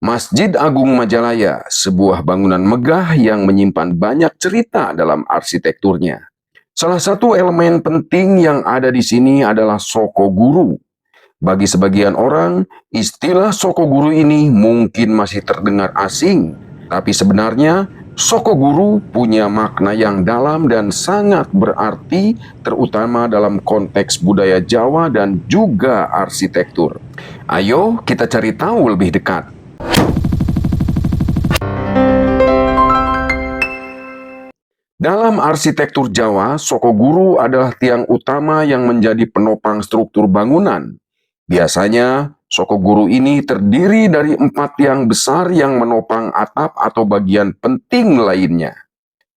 Masjid Agung Majalaya, sebuah bangunan megah yang menyimpan banyak cerita dalam arsitekturnya. Salah satu elemen penting yang ada di sini adalah Soko Guru. Bagi sebagian orang, istilah Soko Guru ini mungkin masih terdengar asing, tapi sebenarnya Soko Guru punya makna yang dalam dan sangat berarti, terutama dalam konteks budaya Jawa dan juga arsitektur. Ayo kita cari tahu lebih dekat. Dalam arsitektur Jawa, Soko Guru adalah tiang utama yang menjadi penopang struktur bangunan. Biasanya, Soko Guru ini terdiri dari 4 tiang besar yang menopang atap atau bagian penting lainnya.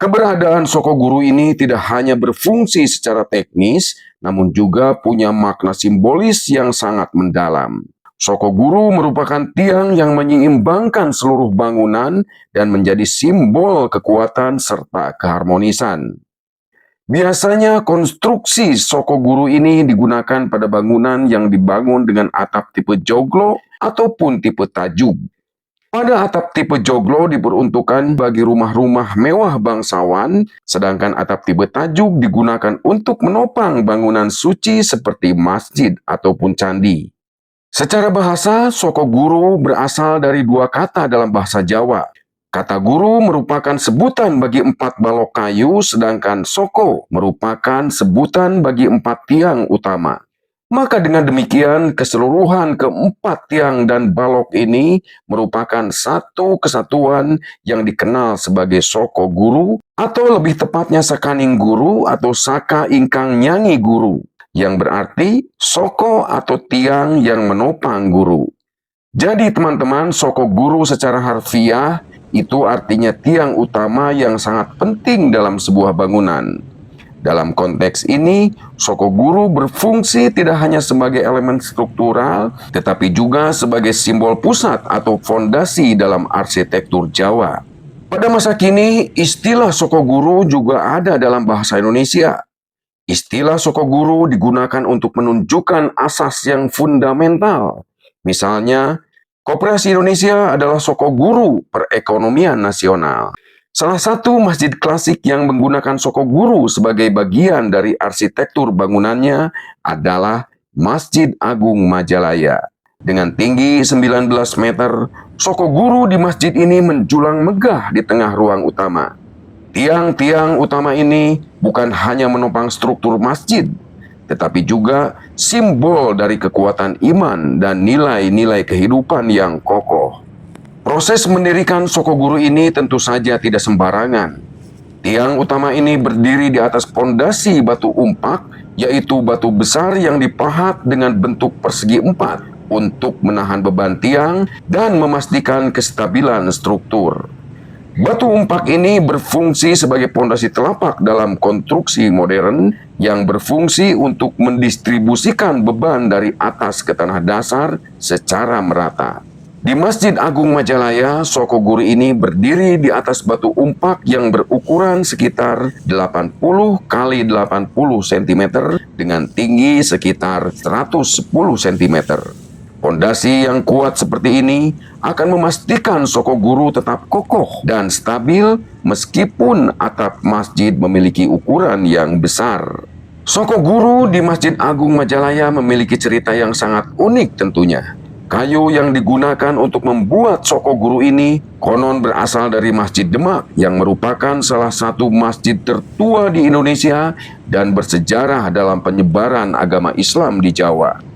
Keberadaan Soko Guru ini tidak hanya berfungsi secara teknis, namun juga punya makna simbolis yang sangat mendalam. Soko Guru merupakan tiang yang menyeimbangkan seluruh bangunan dan menjadi simbol kekuatan serta keharmonisan. Biasanya konstruksi Soko Guru ini digunakan pada bangunan yang dibangun dengan atap tipe joglo ataupun tipe tajuk. Pada atap tipe joglo diperuntukkan bagi rumah-rumah mewah bangsawan, sedangkan atap tipe tajuk digunakan untuk menopang bangunan suci seperti masjid ataupun candi. Secara bahasa, Soko Guru berasal dari 2 kata dalam bahasa Jawa. Kata guru merupakan sebutan bagi 4 balok kayu, sedangkan soko merupakan sebutan bagi 4 tiang utama. Maka dengan demikian, keseluruhan keempat tiang dan balok ini merupakan satu kesatuan yang dikenal sebagai Soko Guru, atau lebih tepatnya Sakaning Guru atau Saka Ingkang Nyangi Guru, yang berarti soko atau tiang yang menopang guru. Jadi teman-teman, Soko Guru secara harfiah itu artinya tiang utama yang sangat penting dalam sebuah bangunan. Dalam konteks ini, Soko Guru berfungsi tidak hanya sebagai elemen struktural, tetapi juga sebagai simbol pusat atau fondasi dalam arsitektur Jawa. Pada masa kini, istilah Soko Guru juga ada dalam bahasa Indonesia. Istilah Soko Guru digunakan untuk menunjukkan asas yang fundamental. Misalnya, Koperasi Indonesia adalah Soko Guru perekonomian nasional. Salah satu masjid klasik yang menggunakan Soko Guru sebagai bagian dari arsitektur bangunannya adalah Masjid Agung Majalaya. Dengan tinggi 19 meter, Soko Guru di masjid ini menjulang megah di tengah ruang utama. Tiang-tiang utama ini bukan hanya menopang struktur masjid, tetapi juga simbol dari kekuatan iman dan nilai-nilai kehidupan yang kokoh. Proses mendirikan Soko Guru ini tentu saja tidak sembarangan. Tiang utama ini berdiri di atas pondasi batu umpak, yaitu batu besar yang dipahat dengan bentuk persegi 4 untuk menahan beban tiang dan memastikan kestabilan struktur. Batu umpak ini berfungsi sebagai pondasi telapak dalam konstruksi modern yang berfungsi untuk mendistribusikan beban dari atas ke tanah dasar secara merata. Di Masjid Agung Majalaya, Soko Guru ini berdiri di atas batu umpak yang berukuran sekitar 80 kali 80 cm dengan tinggi sekitar 110 cm. Pondasi yang kuat seperti ini akan memastikan Soko Guru tetap kokoh dan stabil meskipun atap masjid memiliki ukuran yang besar. Soko Guru di Masjid Agung Majalaya memiliki cerita yang sangat unik tentunya. Kayu yang digunakan untuk membuat Soko Guru ini konon berasal dari Masjid Demak yang merupakan salah satu masjid tertua di Indonesia dan bersejarah dalam penyebaran agama Islam di Jawa.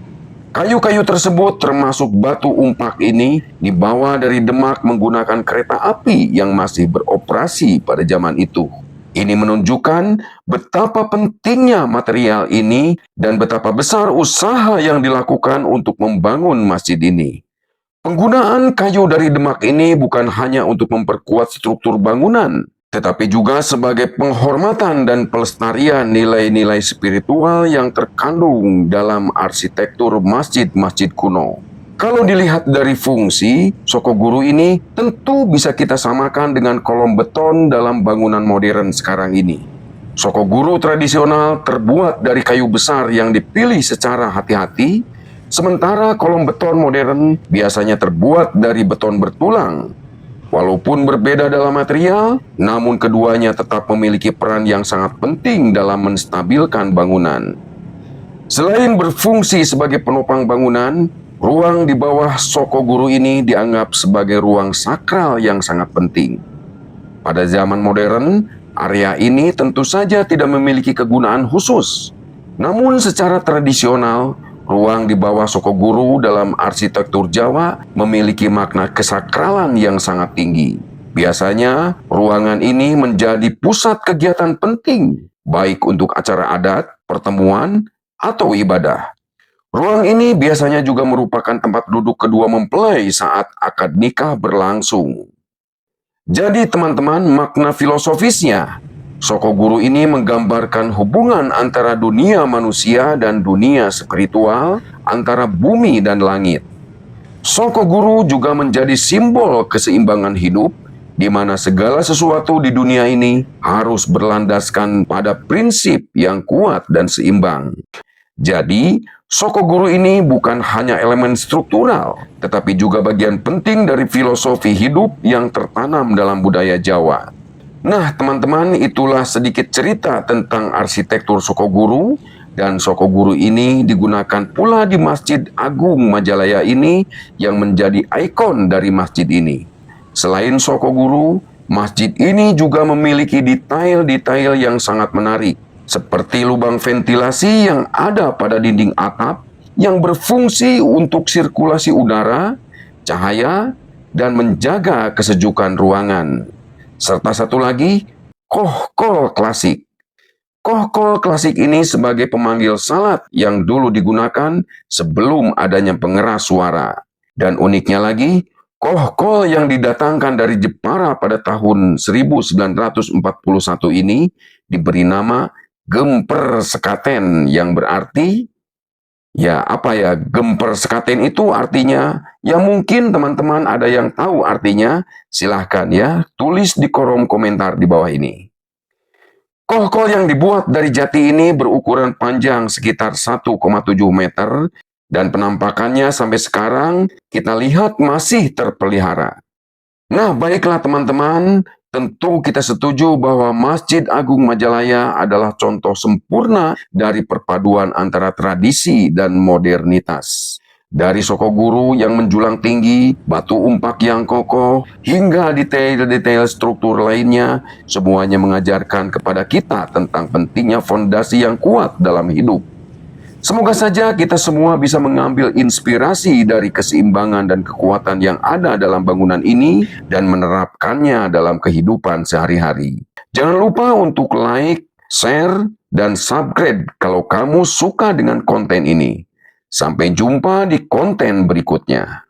Kayu-kayu tersebut termasuk batu umpak ini dibawa dari Demak menggunakan kereta api yang masih beroperasi pada zaman itu. Ini menunjukkan betapa pentingnya material ini dan betapa besar usaha yang dilakukan untuk membangun masjid ini. Penggunaan kayu dari Demak ini bukan hanya untuk memperkuat struktur bangunan, tetapi juga sebagai penghormatan dan pelestarian nilai-nilai spiritual yang terkandung dalam arsitektur masjid-masjid kuno. Kalau dilihat dari fungsi, Soko Guru ini tentu bisa kita samakan dengan kolom beton dalam bangunan modern sekarang ini. Soko Guru tradisional terbuat dari kayu besar yang dipilih secara hati-hati, Sementara kolom beton modern biasanya terbuat dari beton bertulang. Walaupun berbeda dalam material, namun keduanya tetap memiliki peran yang sangat penting dalam menstabilkan bangunan. Selain berfungsi sebagai penopang bangunan, ruang di bawah Sokoguru ini dianggap sebagai ruang sakral yang sangat penting. Pada zaman modern, area ini tentu saja tidak memiliki kegunaan khusus. Namun secara tradisional, ruang di bawah Sokoguru dalam arsitektur Jawa memiliki makna kesakralan yang sangat tinggi. Biasanya, ruangan ini menjadi pusat kegiatan penting, baik untuk acara adat, pertemuan, atau ibadah. Ruang ini biasanya juga merupakan tempat duduk kedua mempelai saat akad nikah berlangsung. Jadi teman-teman, makna filosofisnya, Sokoguru ini menggambarkan hubungan antara dunia manusia dan dunia spiritual, antara bumi dan langit. Sokoguru juga menjadi simbol keseimbangan hidup, di mana segala sesuatu di dunia ini harus berlandaskan pada prinsip yang kuat dan seimbang. Jadi, Sokoguru ini bukan hanya elemen struktural, tetapi juga bagian penting dari filosofi hidup yang tertanam dalam budaya Jawa. Nah, teman-teman, itulah sedikit cerita tentang arsitektur Sokoguru, dan Sokoguru ini digunakan pula di Masjid Agung Majalaya ini yang menjadi ikon dari masjid ini. Selain Sokoguru, masjid ini juga memiliki detail-detail yang sangat menarik, seperti lubang ventilasi yang ada pada dinding atap yang berfungsi untuk sirkulasi udara, cahaya, dan menjaga kesejukan ruangan. Serta satu lagi, kohkol klasik. Kohkol klasik ini sebagai pemanggil salat yang dulu digunakan sebelum adanya pengeras suara. Dan uniknya lagi, kohkol yang didatangkan dari Jepara pada tahun 1941 ini diberi nama Gemper Sekaten, yang berarti, Gemper Sekaten itu artinya, mungkin teman-teman ada yang tahu artinya, silahkan tulis di kolom komentar di bawah ini. Kohkol yang dibuat dari jati ini berukuran panjang sekitar 1,7 meter, dan penampakannya sampai sekarang kita lihat masih terpelihara. Nah, baiklah teman-teman, tentu kita setuju bahwa Masjid Agung Majalaya adalah contoh sempurna dari perpaduan antara tradisi dan modernitas. Dari Sokoguru yang menjulang tinggi, batu umpak yang kokoh, hingga detail-detail struktur lainnya, semuanya mengajarkan kepada kita tentang pentingnya fondasi yang kuat dalam hidup. Semoga saja kita semua bisa mengambil inspirasi dari keseimbangan dan kekuatan yang ada dalam bangunan ini dan menerapkannya dalam kehidupan sehari-hari. Jangan lupa untuk like, share, dan subscribe kalau kamu suka dengan konten ini. Sampai jumpa di konten berikutnya.